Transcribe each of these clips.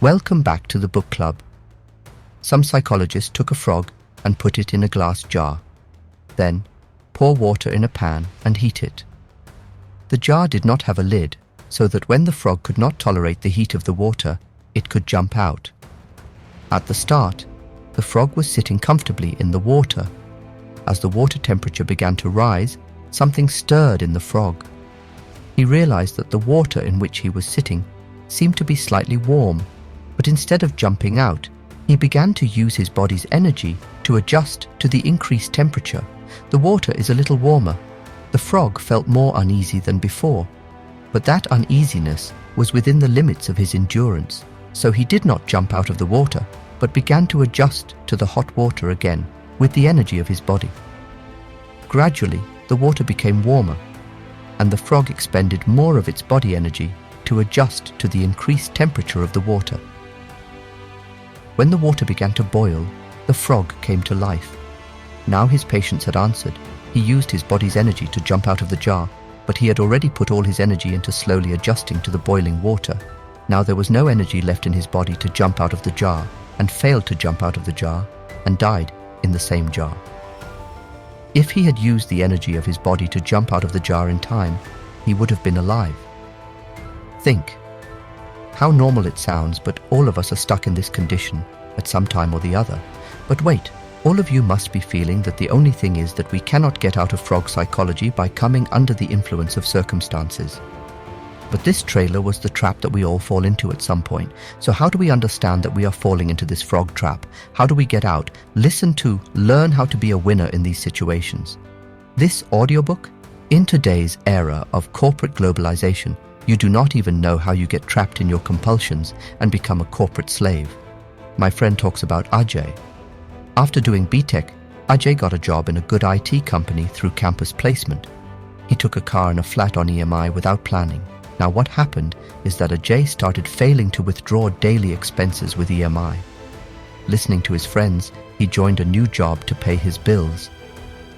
Welcome back to the book club. Some psychologist took a frog and put it in a glass jar. Then, pour water in a pan and heat it. The jar did not have a lid, so that when the frog could not tolerate the heat of the water, it could jump out. At the start, the frog was sitting comfortably in the water. As the water temperature began to rise, something stirred in the frog. He realized that the water in which he was sitting seemed to be slightly warm, but instead of jumping out, he began to use his body's energy to adjust to the increased temperature. The water is a little warmer. The frog felt more uneasy than before, but that uneasiness was within the limits of his endurance, so he did not jump out of the water, but began to adjust to the hot water again with the energy of his body. Gradually, the water became warmer, and the frog expended more of its body energy to adjust to the increased temperature of the water. When the water began to boil, the frog came to life. Now his patience had answered. He used his body's energy to jump out of the jar, but he had already put all his energy into slowly adjusting to the boiling water. Now there was no energy left in his body to jump out of the jar, and failed to jump out of the jar, and died in the same jar. If he had used the energy of his body to jump out of the jar in time, he would have been alive. Think. How normal it sounds, but all of us are stuck in this condition at some time or the other. But wait, all of you must be feeling that the only thing is that we cannot get out of frog psychology by coming under the influence of circumstances. But this trailer was the trap that we all fall into at some point. So how do we understand that we are falling into this frog trap? How do we get out? Listen to, learn how to be a winner in these situations. This audiobook? In today's era of corporate globalization, you do not even know how you get trapped in your compulsions and become a corporate slave. My friend talks about Ajay. After doing BTech, Ajay got a job in a good IT company through campus placement. He took a car and a flat on EMI without planning. Now what happened is that Ajay started failing to withdraw daily expenses with EMI. Listening to his friends, he joined a new job to pay his bills.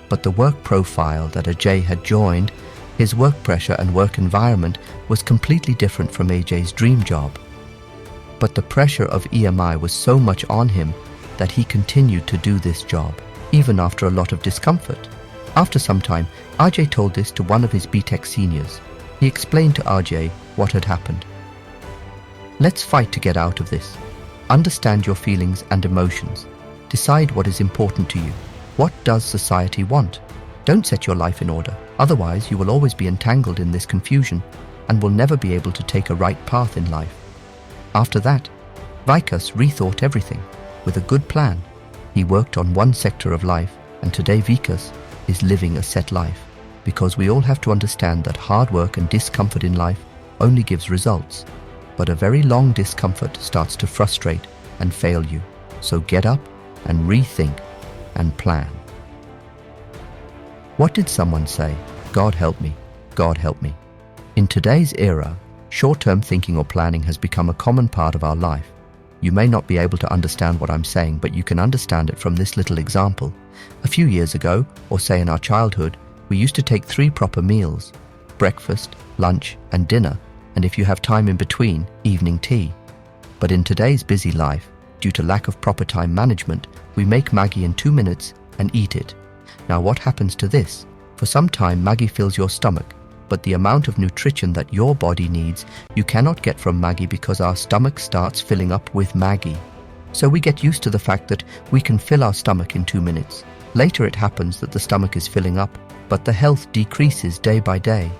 But the work profile that Ajay had joined, his work pressure and work environment was completely different from Ajay's dream job. But the pressure of EMI was so much on him that he continued to do this job, even after a lot of discomfort. After some time, Ajay told this to one of his BTech seniors. He explained to Ajay what had happened. Let's fight to get out of this. Understand your feelings and emotions. Decide what is important to you. What does society want? Don't set your life in order. Otherwise, you will always be entangled in this confusion and will never be able to take a right path in life. After that, Vikas rethought everything. With a good plan, he worked on one sector of life, and today Vikas is living a set life. Because we all have to understand that hard work and discomfort in life only gives results, but a very long discomfort starts to frustrate and fail you. So get up and rethink and plan. What did someone say? God help me, God help me. In today's era, short-term thinking or planning has become a common part of our life. You may not be able to understand what I'm saying, but you can understand it from this little example. A few years ago, or say in our childhood, we used to take 3 proper meals: breakfast, lunch, and dinner, and if you have time in between, evening tea. But in today's busy life, due to lack of proper time management, we make Maggi in 2 minutes and eat it. Now what happens to this? For some time, Maggi fills your stomach, but the amount of nutrition that your body needs, you cannot get from Maggi because our stomach starts filling up with Maggi. So we get used to the fact that we can fill our stomach in 2 minutes. Later it happens that the stomach is filling up, but the health decreases day by day.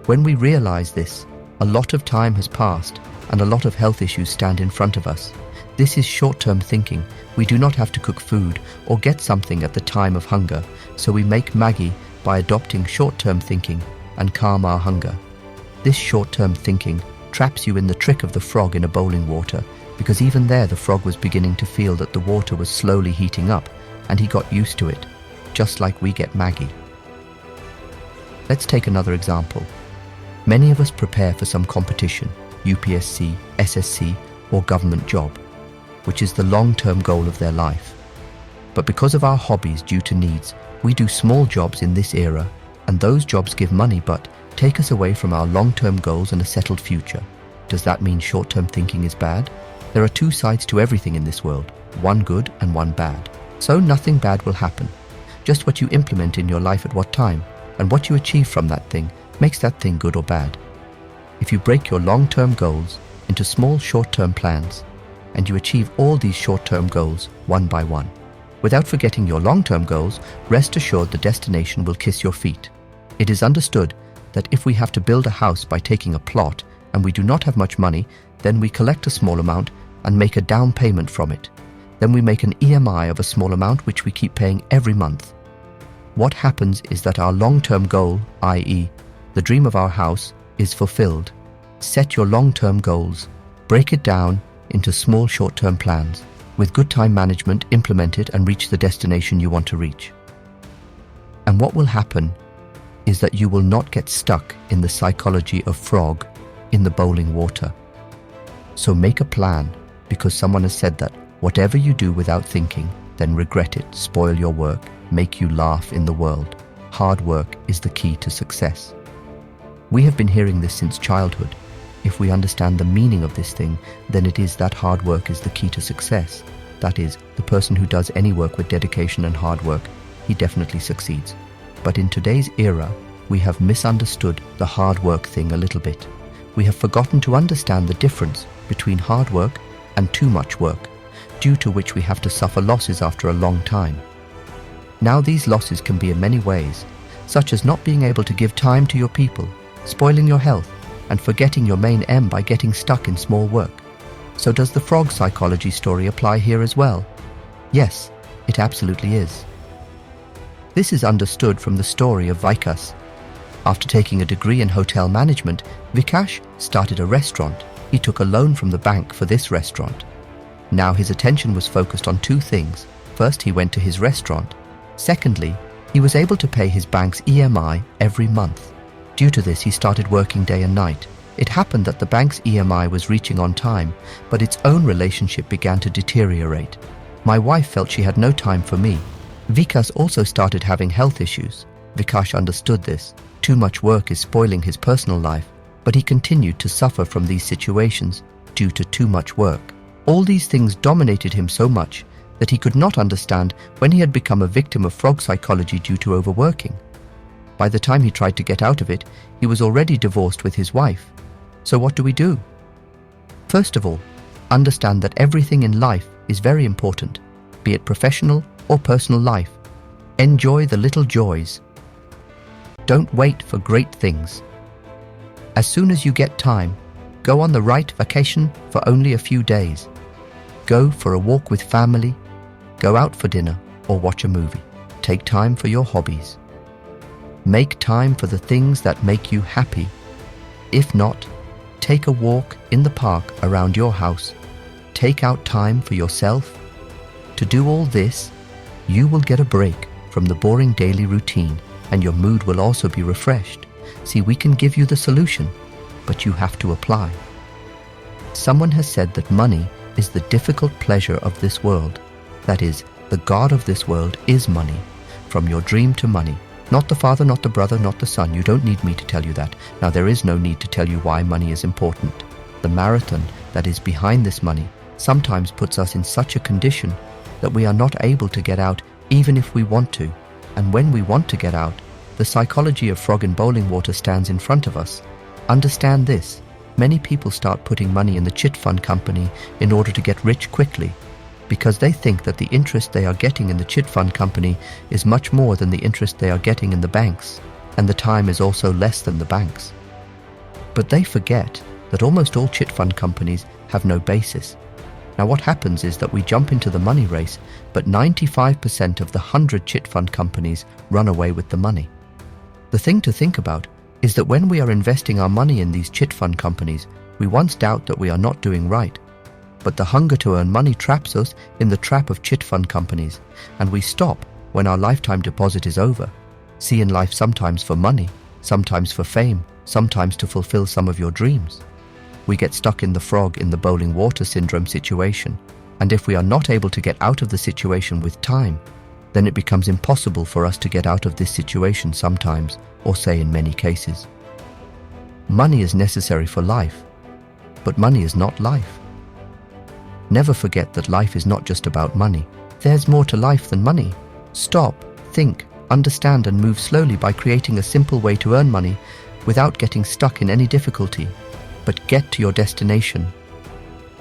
When we realize this, a lot of time has passed and a lot of health issues stand in front of us. This is short-term thinking. We do not have to cook food or get something at the time of hunger, so we make Maggi by adopting short-term thinking and calm our hunger. This short-term thinking traps you in the trick of the frog in a boiling water, because even there the frog was beginning to feel that the water was slowly heating up, and he got used to it, just like we get Maggi. Let's take another example. Many of us prepare for some competition, UPSC, SSC, or government job, which is the long-term goal of their life. But because of our hobbies due to needs, we do small jobs in this era, and those jobs give money but take us away from our long-term goals and a settled future. Does that mean short-term thinking is bad? There are two sides to everything in this world, one good and one bad. So nothing bad will happen. Just what you implement in your life at what time, and what you achieve from that thing makes that thing good or bad. If you break your long-term goals into small short-term plans, and you achieve all these short-term goals one by one, without forgetting your long-term goals, rest assured the destination will kiss your feet. It is understood that if we have to build a house by taking a plot and we do not have much money, then we collect a small amount and make a down payment from it. Then we make an EMI of a small amount which we keep paying every month. What happens is that our long-term goal, i.e., the dream of our house, is fulfilled. Set your long-term goals. Break it down into small short-term plans. With good time management, implement it and reach the destination you want to reach. And what will happen is that you will not get stuck in the psychology of frog in the boiling water. So make a plan, because someone has said that whatever you do without thinking, then regret it, spoil your work, make you laugh in the world. Hard work is the key to success. We have been hearing this since childhood. If we understand the meaning of this thing, then it is that hard work is the key to success. That is, the person who does any work with dedication and hard work, he definitely succeeds. But in today's era, we have misunderstood the hard work thing a little bit. We have forgotten to understand the difference between hard work and too much work, due to which we have to suffer losses after a long time. Now these losses can be in many ways, such as not being able to give time to your people, spoiling your health, and forgetting your main aim by getting stuck in small work. So does the frog psychology story apply here as well? Yes, it absolutely is. This is understood from the story of Vikas. After taking a degree in hotel management, Vikash started a restaurant. He took a loan from the bank for this restaurant. Now his attention was focused on two things. First, he went to his restaurant. Secondly, he was able to pay his bank's EMI every month. Due to this, he started working day and night. It happened that the bank's EMI was reaching on time, but its own relationship began to deteriorate. My wife felt she had no time for me. Vikas also started having health issues. Vikash understood this. Too much work is spoiling his personal life, but he continued to suffer from these situations due to too much work. All these things dominated him so much that he could not understand when he had become a victim of frog psychology due to overworking. By the time he tried to get out of it, he was already divorced with his wife. So what do we do? First of all, understand that everything in life is very important, be it professional or personal life. Enjoy the little joys. Don't wait for great things. As soon as you get time, go on the right vacation for only a few days. Go for a walk with family, go out for dinner or watch a movie. Take time for your hobbies. Make time for the things that make you happy. If not, take a walk in the park around your house. Take out time for yourself. To do all this, you will get a break from the boring daily routine and your mood will also be refreshed. See, we can give you the solution, but you have to apply. Someone has said that money is the difficult pleasure of this world. That is, the God of this world is money. From your dream to money. Not the father, not the brother, not the son. You don't need me to tell you that. Now, there is no need to tell you why money is important. The marathon that is behind this money sometimes puts us in such a condition that we are not able to get out even if we want to. And when we want to get out, the psychology of frog in boiling water stands in front of us. Understand this. Many people start putting money in the chit fund company in order to get rich quickly, because they think that the interest they are getting in the chit fund company is much more than the interest they are getting in the banks, and the time is also less than the banks. But they forget that almost all chit fund companies have no basis. Now what happens is that we jump into the money race, but 95% of the 100 chit fund companies run away with the money. The thing to think about is that when we are investing our money in these chit fund companies, we once doubt that we are not doing right. But the hunger to earn money traps us in the trap of chit fund companies, and we stop when our lifetime deposit is over. See, in life, sometimes for money, sometimes for fame, sometimes to fulfill some of your dreams. We get stuck in the frog in the boiling water syndrome situation, and if we are not able to get out of the situation with time, then it becomes impossible for us to get out of this situation sometimes, or say in many cases. Money is necessary for life, but money is not life. Never forget that life is not just about money. There's more to life than money. Stop, think, understand and move slowly by creating a simple way to earn money without getting stuck in any difficulty, but get to your destination.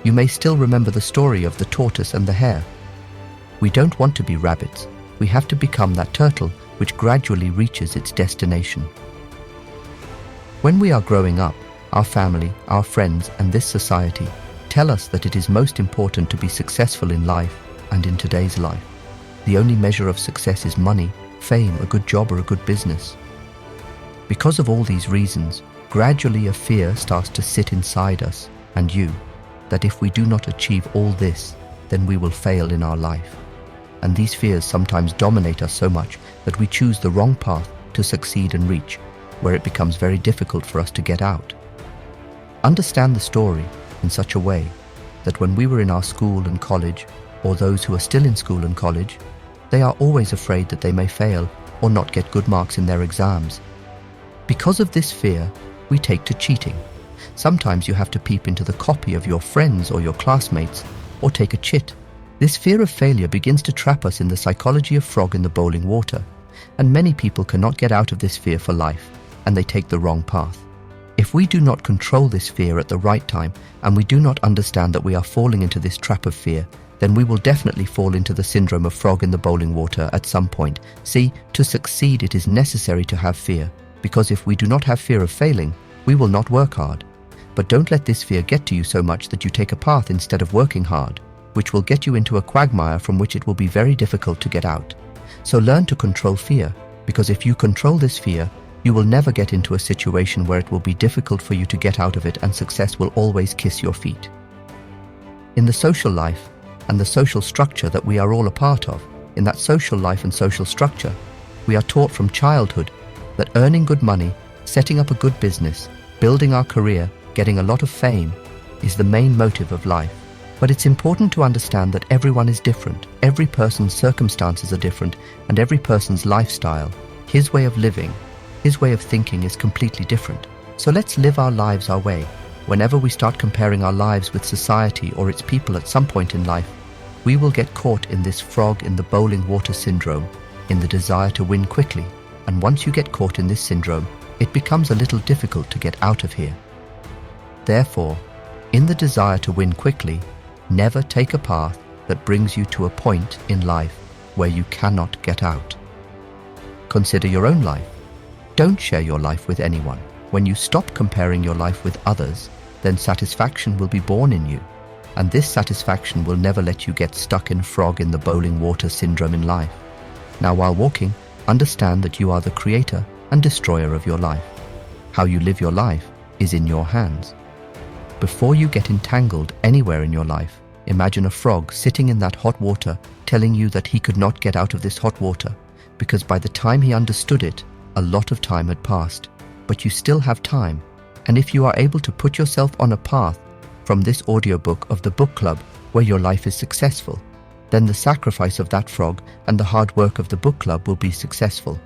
You may still remember the story of the tortoise and the hare. We don't want to be rabbits. We have to become that turtle which gradually reaches its destination. When we are growing up, our family, our friends and this society tell us that it is most important to be successful in life and in today's life. The only measure of success is money, fame, a good job or a good business. Because of all these reasons, gradually a fear starts to sit inside us and you, that if we do not achieve all this, then we will fail in our life. And these fears sometimes dominate us so much that we choose the wrong path to succeed and reach, where it becomes very difficult for us to get out. Understand the story in such a way that when we were in our school and college, or those who are still in school and college, they are always afraid that they may fail or not get good marks in their exams. Because of this fear, we take to cheating. Sometimes you have to peep into the copy of your friends or your classmates, or take a chit. This fear of failure begins to trap us in the psychology of frog in the boiling water, and many people cannot get out of this fear for life, and they take the wrong path. If we do not control this fear at the right time, and we do not understand that we are falling into this trap of fear, then we will definitely fall into the syndrome of frog in the boiling water at some point. See, to succeed it is necessary to have fear, because if we do not have fear of failing, we will not work hard. But don't let this fear get to you so much that you take a path instead of working hard, which will get you into a quagmire from which it will be very difficult to get out. So learn to control fear, because if you control this fear, you will never get into a situation where it will be difficult for you to get out of it and success will always kiss your feet. In the social life and the social structure that we are all a part of, in that social life and social structure, we are taught from childhood that earning good money, setting up a good business, building our career, getting a lot of fame is the main motive of life. But it's important to understand that everyone is different, every person's circumstances are different, and every person's lifestyle, his way of living, his way of thinking is completely different. So let's live our lives our way. Whenever we start comparing our lives with society or its people at some point in life, we will get caught in this frog in the boiling water syndrome, in the desire to win quickly. And once you get caught in this syndrome, it becomes a little difficult to get out of here. Therefore, in the desire to win quickly, never take a path that brings you to a point in life where you cannot get out. Consider your own life. Don't share your life with anyone. When you stop comparing your life with others, then satisfaction will be born in you. And this satisfaction will never let you get stuck in frog in the boiling water syndrome in life. Now, while walking, understand that you are the creator and destroyer of your life. How you live your life is in your hands. Before you get entangled anywhere in your life, imagine a frog sitting in that hot water telling you that he could not get out of this hot water, because by the time he understood it, a lot of time had passed. But you still have time, and if you are able to put yourself on a path from this audiobook of the book club where your life is successful, then the sacrifice of that frog and the hard work of the book club will be successful.